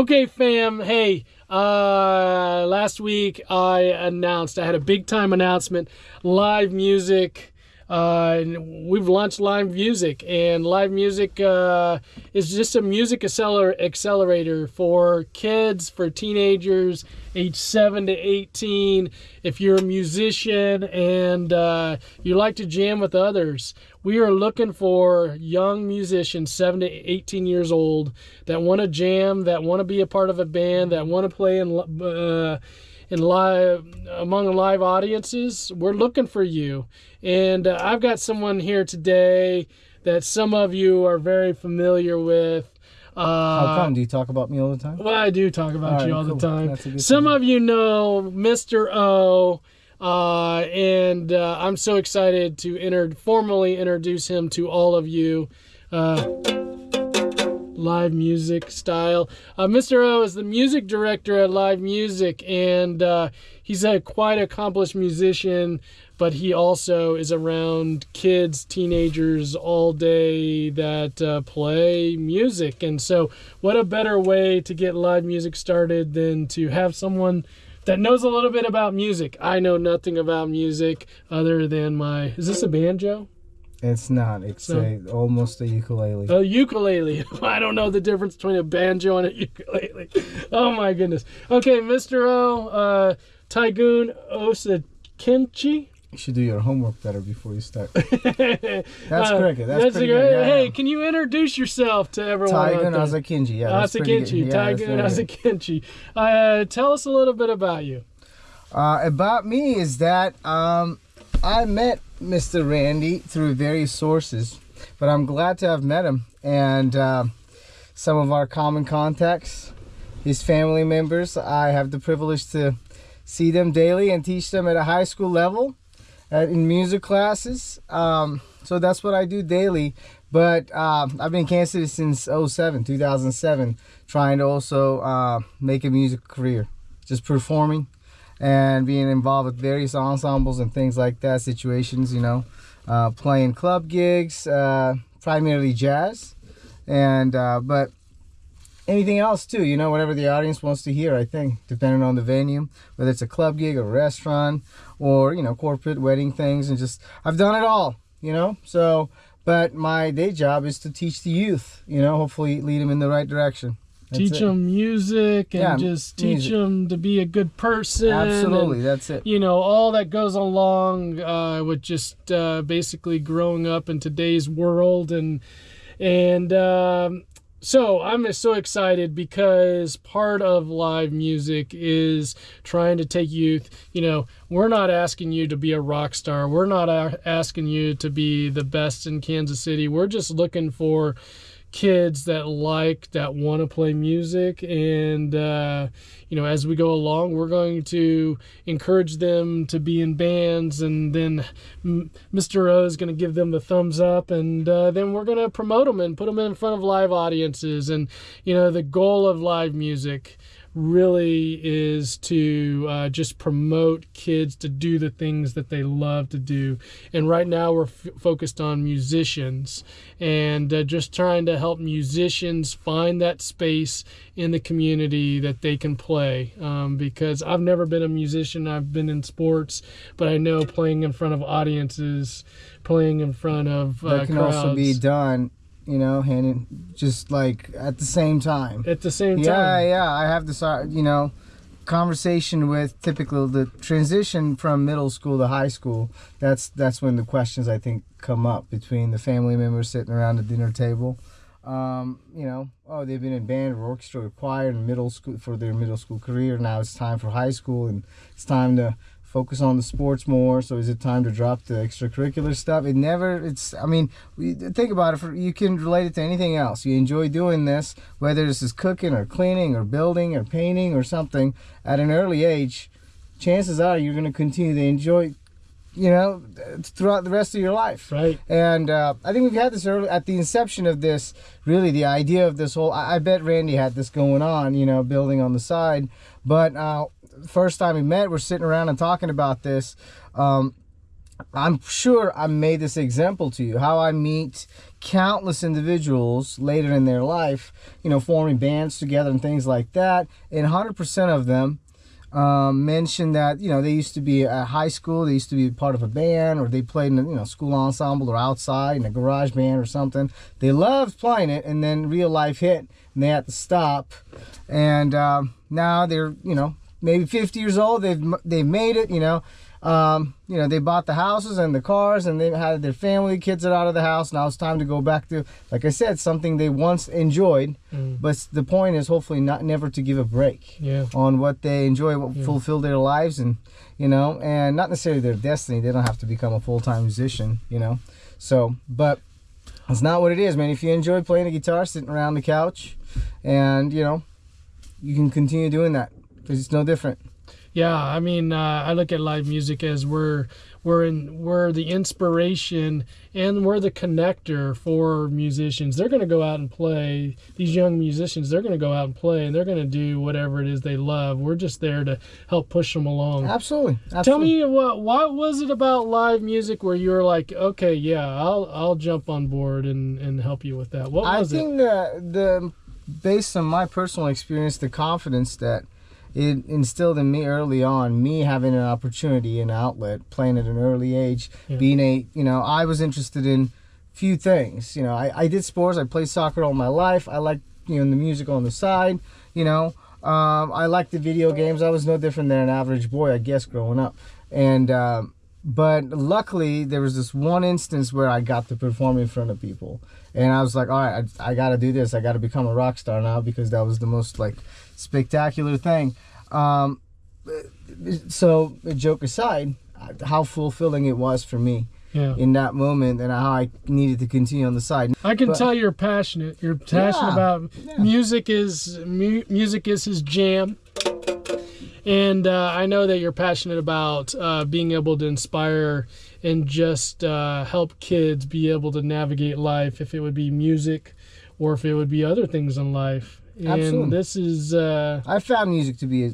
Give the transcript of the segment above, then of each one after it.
Okay, fam. Hey, last week I had a big time announcement, live music. We've launched live music, and live music is just a music accelerator for kids, for teenagers, age 7 to 18. If you're a musician and you like to jam with others, we are looking for young musicians, 7 to 18 years old, that want to jam, that want to be a part of a band, that want to play in live among live audiences. We're looking for you. And I've got someone here today that some of you are very familiar with. How come? Do you talk about me all the time? Well, I do talk about you all cool. the time. That's a good Some thing. of you know Mr. O, and I'm so excited to formally introduce him to all of you. Live music style. Mr. O is the music director at Live Music, and he's a quite accomplished musician, but he also is around kids, teenagers all day that play music. And so what a better way to get live music started than to have someone that knows a little bit about music. I know nothing about music other than is this a banjo? It's not. It's almost a ukulele. A ukulele. I don't know the difference between a banjo and a ukulele. Oh my goodness. Okay, Mr. O, Taygun Ozakinci. You should do your homework better before you start. That's correct. That's pretty good. Yeah, hey, yeah. can you introduce yourself to everyone? Taygun Ozakinci. Yeah, that's pretty good. Ozakinci. Yeah, Taygun Ozakinci. Tell us a little bit about you. About me is that I met Mr. Randy through various sources, but I'm glad to have met him, and some of our common contacts, his family members. I have the privilege to see them daily and teach them at a high school level in music classes. So that's what I do daily. But I've been in Kansas City since 2007, trying to also make a music career, just performing and being involved with various ensembles and things like that, situations, playing club gigs, primarily jazz, and but anything else too, whatever the audience wants to hear, I think, depending on the venue, whether it's a club gig, a restaurant, or, corporate wedding things, and just, I've done it all, so, but my day job is to teach the youth, hopefully lead them in the right direction. Teach them music and teach them to be a good person. Absolutely, and, that's it. All that goes along with just basically growing up in today's world. So I'm so excited because part of live music is trying to take youth. We're not asking you to be a rock star. We're not asking you to be the best in Kansas City. We're just looking for kids that want to play music, and as we go along, we're going to encourage them to be in bands, and then Mr. O is going to give them the thumbs up, and then we're going to promote them and put them in front of live audiences. And the goal of live music really is to just promote kids to do the things that they love to do. And right now we're focused on musicians, and just trying to help musicians find that space in the community that they can play, because I've never been a musician. I've been in sports, but I know playing in front of audiences, playing in front of that can crowds also be done, just like at the same time. At the same time. Yeah. I have this, conversation with typical the transition from middle school to high school. That's when the questions, I think, come up between the family members sitting around the dinner table. They've been in band or orchestra or choir in middle school for their middle school career. Now it's time for high school, and it's time to focus on the sports more. So is it time to drop the extracurricular stuff? Think about it. You can relate it to anything else. You enjoy doing this, whether this is cooking or cleaning or building or painting or something at an early age, chances are you're going to continue to enjoy, throughout the rest of your life. Right. And I think we've had this early, at the inception of this, really the idea of this whole, I bet Randy had this going on, building on the side. But first time we met, we're sitting around and talking about this. I'm sure I made this example to you, how I meet countless individuals later in their life, forming bands together and things like that. And 100% of them mentioned that, they used to be at high school, they used to be part of a band, or they played in a, school ensemble or outside in a garage band or something. They loved playing it, and then real life hit, and they had to stop. And now they're, maybe 50 years old, they've made it, they bought the houses and the cars, and they had their family, kids are out of the house. Now it's time to go back to, like I said, something they once enjoyed. But the point is hopefully never to give a break on what they enjoy, what fulfill their lives, and and not necessarily their destiny. They don't have to become a full-time musician, So, but it's not what it is, man. If you enjoy playing the guitar, sitting around the couch, and you can continue doing that, because it's no different. Yeah, I mean, I look at live music as we're the inspiration, and we're the connector for musicians. They're going to go out and play. These young musicians, they're going to go out and play, and they're going to do whatever it is they love. We're just there to help push them along. Absolutely. Tell me, what was it about live music where you were like, okay, yeah, I'll jump on board and help you with that? What was it? I think the based on my personal experience, the confidence that it instilled in me early on, me having an opportunity, an outlet, playing at an early age, being I was interested in few things. I did sports. I played soccer all my life. I liked, the music on the side. I liked the video games. I was no different than an average boy, I guess, growing up. And but luckily, there was this one instance where I got to perform in front of people. And I was like, all right, I got to do this. I got to become a rock star now, because that was the most, spectacular thing. So, joke aside, how fulfilling it was for me in that moment, and how I needed to continue on the side. I can tell you're passionate. You're passionate about music. Music is his jam. And I know that you're passionate about being able to inspire and just help kids be able to navigate life, if it would be music or if it would be other things in life. And absolutely. This is... I found music to be a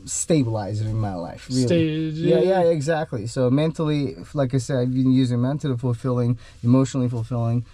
stabilizer in my life, really. Yeah, exactly. So mentally, like I said, I've been using mentally fulfilling, emotionally fulfilling.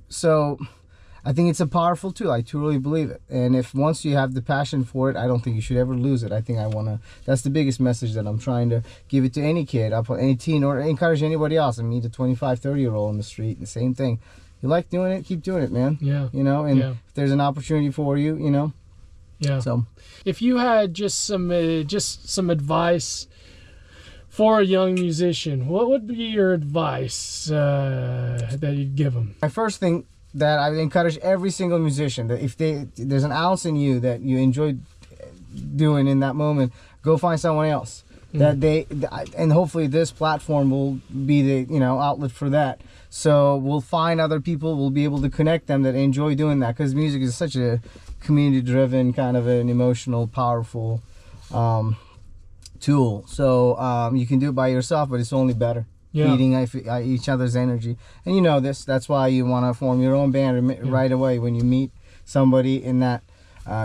So I think it's a powerful tool. I truly believe it. And if once you have the passion for it, I don't think you should ever lose it. I think that's the biggest message that I'm trying to give it to any kid, any teen, or encourage anybody else. I meet a 25, 30-year-old on the street, the same thing. You like doing it, keep doing it, man. Yeah. If there's an opportunity for you, Yeah. So, if you had just some advice for a young musician, what would be your advice that you'd give them? My first thing that I would encourage every single musician, that if there's an ounce in you that you enjoy doing in that moment, go find someone else. And hopefully this platform will be the outlet for that. So we'll find other people, we'll be able to connect them that enjoy doing that, because music is such a community-driven, kind of an emotional, powerful tool. So you can do it by yourself, but it's only better. Feeding each other's energy. And this, that's why you want to form your own band right away when you meet somebody in that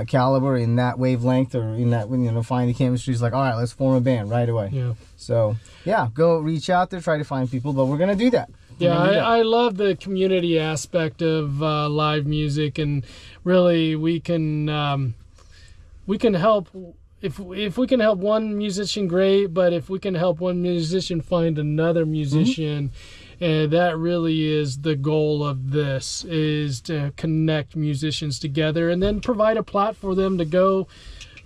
caliber, in that wavelength, or in that, find the chemistry. It's like, all right, let's form a band right away. So go reach out there, try to find people, but we're gonna do that. I love the community aspect of live music, and really we can help. If we can help one musician, great, but if we can help one musician find another musician, that really is the goal of this, is to connect musicians together and then provide a platform for them to go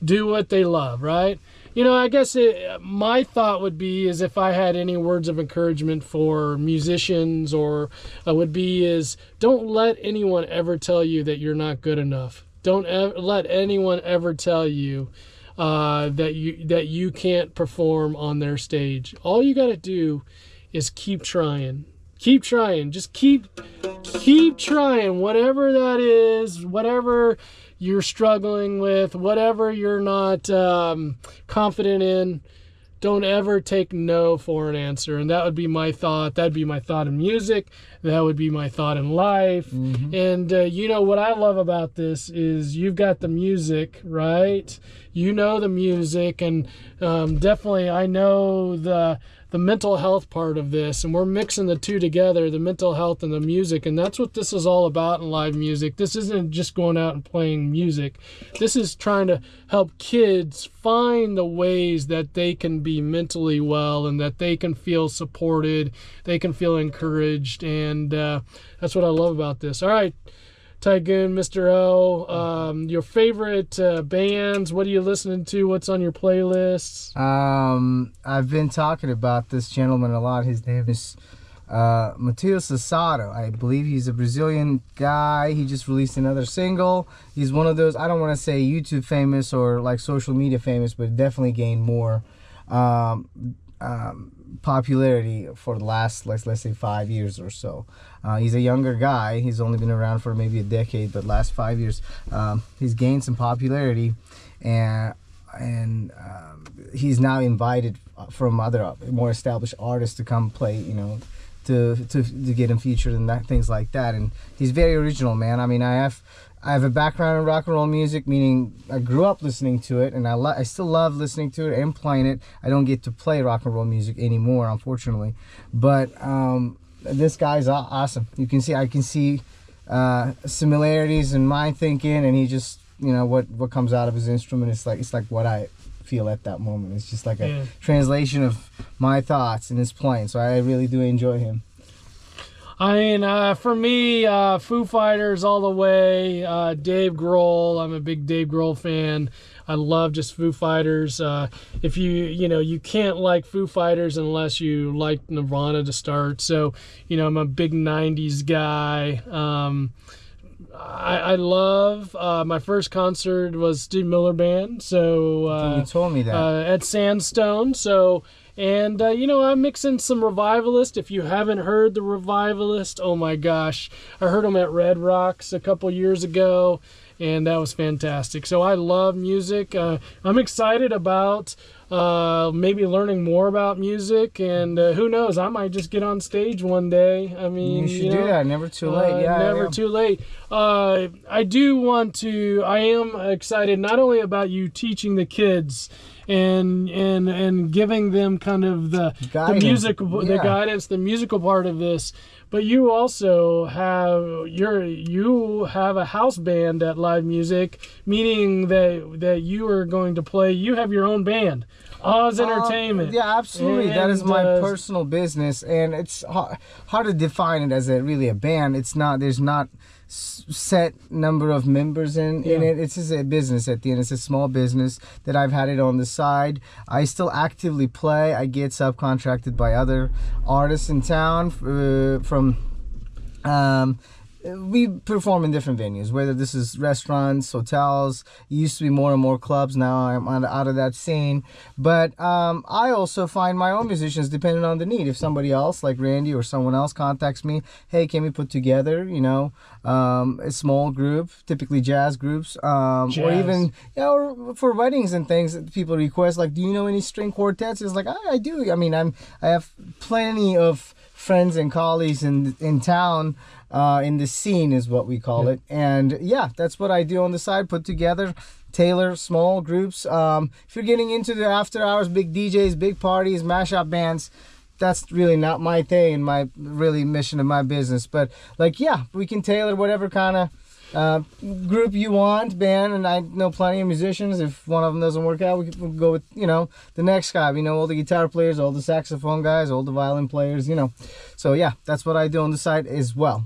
do what they love, right? I guess my thought would be, is if I had any words of encouragement for musicians, or would be, is don't let anyone ever tell you that you're not good enough. Don't let anyone ever tell you that you can't perform on their stage. All you got to do is keep trying. Just keep trying, whatever that is, whatever you're struggling with, whatever you're not confident in. Don't ever take no for an answer. And that would be my thought. That'd be my thought in music. that would be my thought in life. And you know what I love about this is you've got the music, right? You know the music, and definitely I know the mental health part of this, and we're mixing the two together, the mental health and the music, and that's what this is all about in live music. This isn't just going out and playing music. This is trying to help kids find the ways that they can be mentally well and that they can feel supported, they can feel encouraged, and that's what I love about this. All right, Taygun, Mr. O, your favorite bands, what are you listening to? What's on your playlists? I've been talking about this gentleman a lot. His name is Matheus Asado. I believe he's a Brazilian guy. He just released another single. He's one of those, I don't want to say YouTube famous or like social media famous, but definitely gained more popularity for the last, let's say 5 years or so. He's a younger guy. He's only been around for maybe a decade, but last 5 years he's gained some popularity, and he's now invited from other more established artists to come play, you know, to get him featured and that, things like that. And he's very original, man. I mean, I have a background in rock and roll music, meaning I grew up listening to it, and I still love listening to it and playing it. I don't get to play rock and roll music anymore, unfortunately. But this guy's awesome. I can see similarities in my thinking, and he just, you know, what comes out of his instrument, it's like what I feel at that moment. It's just like a translation of my thoughts in his playing. So I really do enjoy him. I mean, for me, Foo Fighters all the way. Dave Grohl, I'm a big Dave Grohl fan. I love just Foo Fighters. If you can't like Foo Fighters unless you like Nirvana to start. So, you know, I'm a big 90s guy. I love, my first concert was Steve Miller Band. So, you told me that. At Sandstone. So, and, you know, I'm mixing some Revivalist. If you haven't heard the Revivalist, oh my gosh. I heard them at Red Rocks a couple years ago, and that was fantastic. So I love music. I'm excited about maybe learning more about music, and who knows, I might just get on stage one day. I mean, you should do that. Never too late. Never too late. I am excited not only about you teaching the kids and giving them kind of the guidance, the musical part of this, but you also have a house band at Live Music, meaning that you are going to play. You have your own band, Oz Entertainment. Yeah, absolutely. That is my personal business, and it's hard to define it as really a band. It's not. There's not set number of members in it. It's just a business at the end. It's a small business that I've had it on the side. I still actively play. I get subcontracted by other artists in town we perform in different venues, whether this is restaurants, hotels. It used to be more and more clubs. Now I'm out of that scene. But I also find my own musicians depending on the need. If somebody else, like Randy or someone else, contacts me, hey, can we put together, you know, a small group, typically jazz groups, or even, you know, for weddings and things that people request, like, do you know any string quartets? It's like, I do. I mean, I have plenty of friends and colleagues in town. In the scene is what we call it, and that's what I do on the side. Put together, tailor small groups. If you're getting into the after hours, big DJs, big parties, mashup bands, that's really not my thing and my really mission of my business. But like, we can tailor whatever kind of group you want, band, and I know plenty of musicians. If one of them doesn't work out, we can go with, you know, the next guy. We know all the guitar players, all the saxophone guys, all the violin players, you know. So that's what I do on the side as well.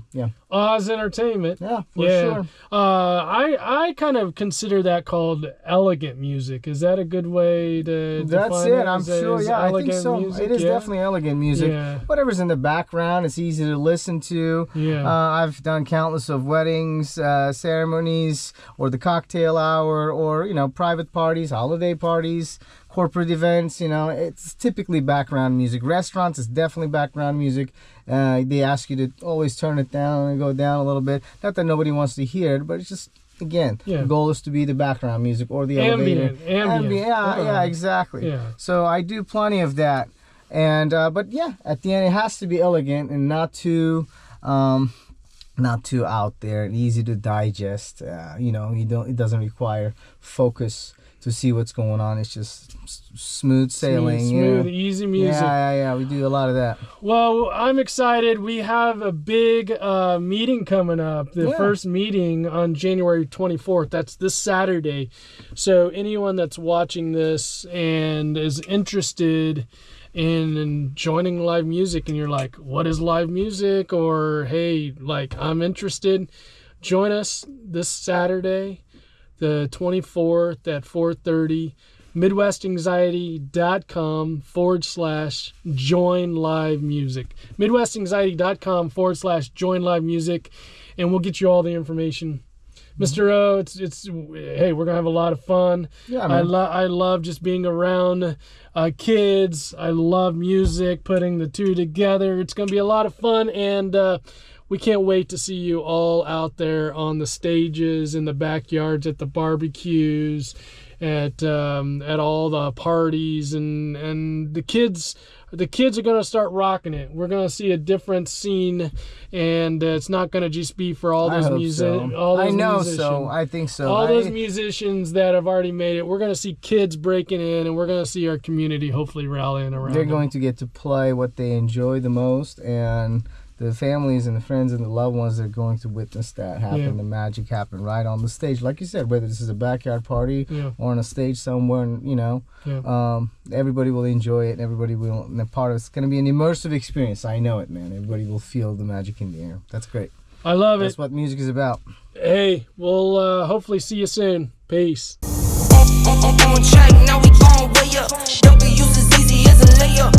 Oz Entertainment. Yeah, for sure. I kind of consider that called elegant music. Is that a good way to That's define it. it? I'm sure. I think so. Music? It is definitely elegant music. Whatever's in the background, it's easy to listen to. I've done countless of weddings, ceremonies, or the cocktail hour, or, you know, private parties, holiday parties, corporate events. You know, it's typically background music. Restaurants is definitely background music. They ask you to always turn it down and go down a little bit. Not that nobody wants to hear it, but it's just, again, the goal is to be the background music or the elevator. Ambient. Yeah, exactly. So I do plenty of that. And but at the end it has to be elegant and not too Not too out there and easy to digest. It doesn't require focus to see what's going on. It's just smooth sailing. Smooth, easy music. Yeah. We do a lot of that. Well, I'm excited. We have a big meeting coming up. The first meeting on January 24th. That's this Saturday. So anyone that's watching this and is interested in joining live music, and you're like, what is live music? Or, hey, like, I'm interested, join us this Saturday, the 24th at 4:30, midwestanxiety.com/join live music. midwestanxiety.com/join live music, and we'll get you all the information. Mr. O, hey, we're gonna have a lot of fun. Yeah, man. I love just being around kids. I love music, putting the two together. It's gonna be a lot of fun, and we can't wait to see you all out there on the stages, in the backyards, at the barbecues, at all the parties, and the kids. The kids are going to start rocking it. We're going to see a different scene, and it's not going to just be for all those musicians. I think so. All those musicians that have already made it. We're going to see kids breaking in, and we're going to see our community hopefully rallying around. They're going to get to play what they enjoy the most, and the families and the friends and the loved ones are going to witness that happen, the magic happen right on the stage. Like you said, whether this is a backyard party or on a stage somewhere, everybody will enjoy it, and everybody will, and it's going to be an immersive experience. I know it, man. Everybody will feel the magic in the air. That's great. I love it. That's what music is about. Hey, we'll hopefully see you soon. Peace. On track, now we gon' way up. Don't be used as easy as a layup.